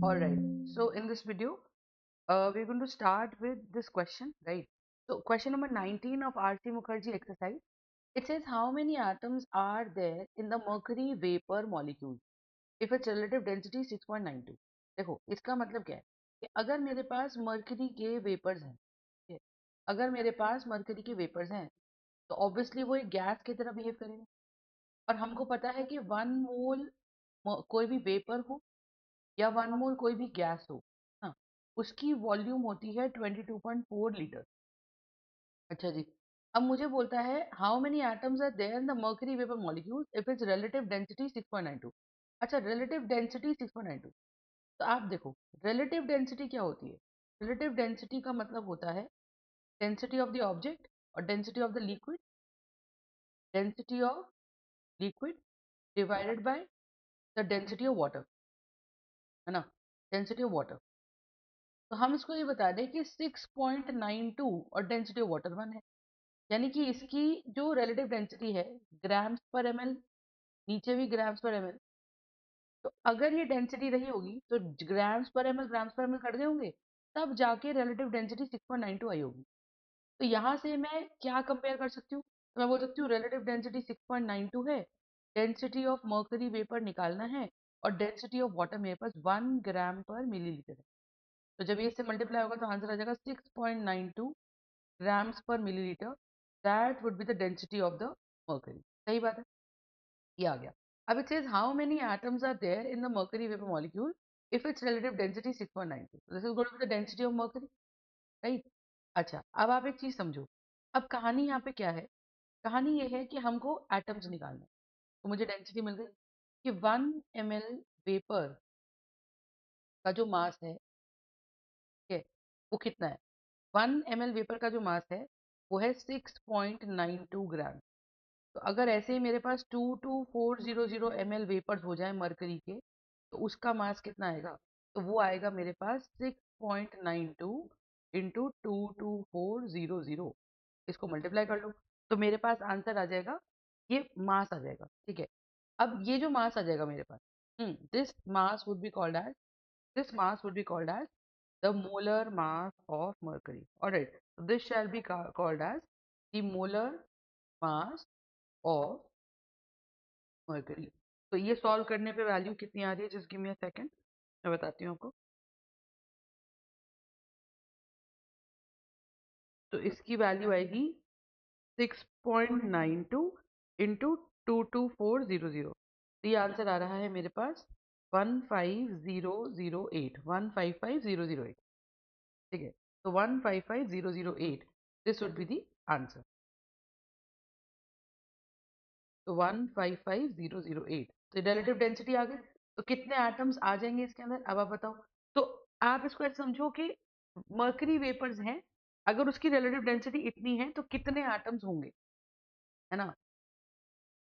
Alright, so in this video, we're going to start with this question, right? So, question number 19 of R.C. Mukherjee exercise. It says, how many atoms are there in the mercury vapor molecule if its relative density 6.92? देखो, इसका मतलब क्या है कि अगर मेरे पास mercury के vapours हैं, ठीक है, अगर मेरे पास मर्करी के वेपर्स हैं, तो ऑब्वियसली वो एक गैस की तरह बिहेव करेगा। और हमको पता है कि 1 मोल कोई भी वेपर हो या 1 मोल कोई भी गैस हो, हाँ, उसकी वॉल्यूम होती है 22.4 लीटर। अच्छा जी, अब मुझे बोलता है how many atoms are there in the mercury vapour molecule if it's relative density 6.92। अच्छा, रिलेटिव डेंसिटी 6.92, तो आप देखो रिलेटिव डेंसिटी क्या होती है। रिलेटिव डेंसिटी का मतलब होता है डेंसिटी ऑफ द ऑब्जेक्ट और density of the liquid, density of liquid divided by the density of water, है ना, डेंसिटी ऑफ वाटर। तो हम इसको ये बता दें कि 6.92 और डेंसिटी ऑफ वाटर 1 है, यानी कि इसकी जो रिलेटिव डेंसिटी है ग्राम्स पर एमएल, नीचे भी ग्राम्स पर एमएल। तो अगर ये डेंसिटी रही होगी तो ग्राम्स पर एमएल कट गए होंगे, तब जाके रिलेटिव डेंसिटी 6.92 आई होगी। तो यहाँ से मैं क्या कंपेयर कर सकती हूँ, तो मैं बोल सकती हूँ रिलेटिव डेंसिटी 6.92 है, डेंसिटी ऑफ मर्करी वेपर निकालना है, और डेंसिटी ऑफ वाटर मेरे पास 1 ग्राम पर मिलीलीटर है। तो जब ये इससे मल्टीप्लाई होगा तो आंसर आ जाएगा 6.92 grams per milliliter. That would be the density of the mercury. सही बात है, ये आ गया। अब it says how many atoms are there in the mercury vapor molecule if its relative density 6.92. This is going to be the density of mercury, right? अच्छा, अब आप एक चीज समझो। अब कहानी यहाँ पे क्या है, कहानी ये है कि हमको एटम्स निकालना है। तो मुझे डेंसिटी मिल गई कि 1 ml वेपर का जो मास है, ठीक है, वो कितना है। 1 ml वेपर का जो मास है वो है 6.92 ग्राम। तो अगर ऐसे ही मेरे पास 22400 ml वेपर्स हो जाए मरकरी के, तो उसका मास कितना आएगा, तो वो आएगा मेरे पास 6.92 इंटू 22400। इसको मल्टीप्लाई कर लो तो मेरे पास आंसर आ जाएगा, ये मास आ जाएगा, ठीक है। अब ये जो मास आ जाएगा मेरे पास, this mass would be called as this mass would be called as the molar mass of mercury. Alright, so this shall be called as the molar mass of mercury. तो ये सॉल्व करने पे वैल्यू कितनी आ रही है, just give me a second, मैं बताती हूँ आपको। तो इसकी वैल्यू आएगी 6.92 इंटू 22400। तो ये आंसर आ रहा है मेरे पास 15008, 155008, ठीक है। तो 155008, this would be the answer. तो 155008, तो रिलेटिव डेंसिटी आ गई। तो कितने एटम्स आ जाएंगे इसके अंदर, अब आप बताओ। तो आप इसको ऐसे समझो कि मर्करी वेपर्स हैं, अगर उसकी रिलेटिव डेंसिटी इतनी है तो कितने एटम्स होंगे, है ना।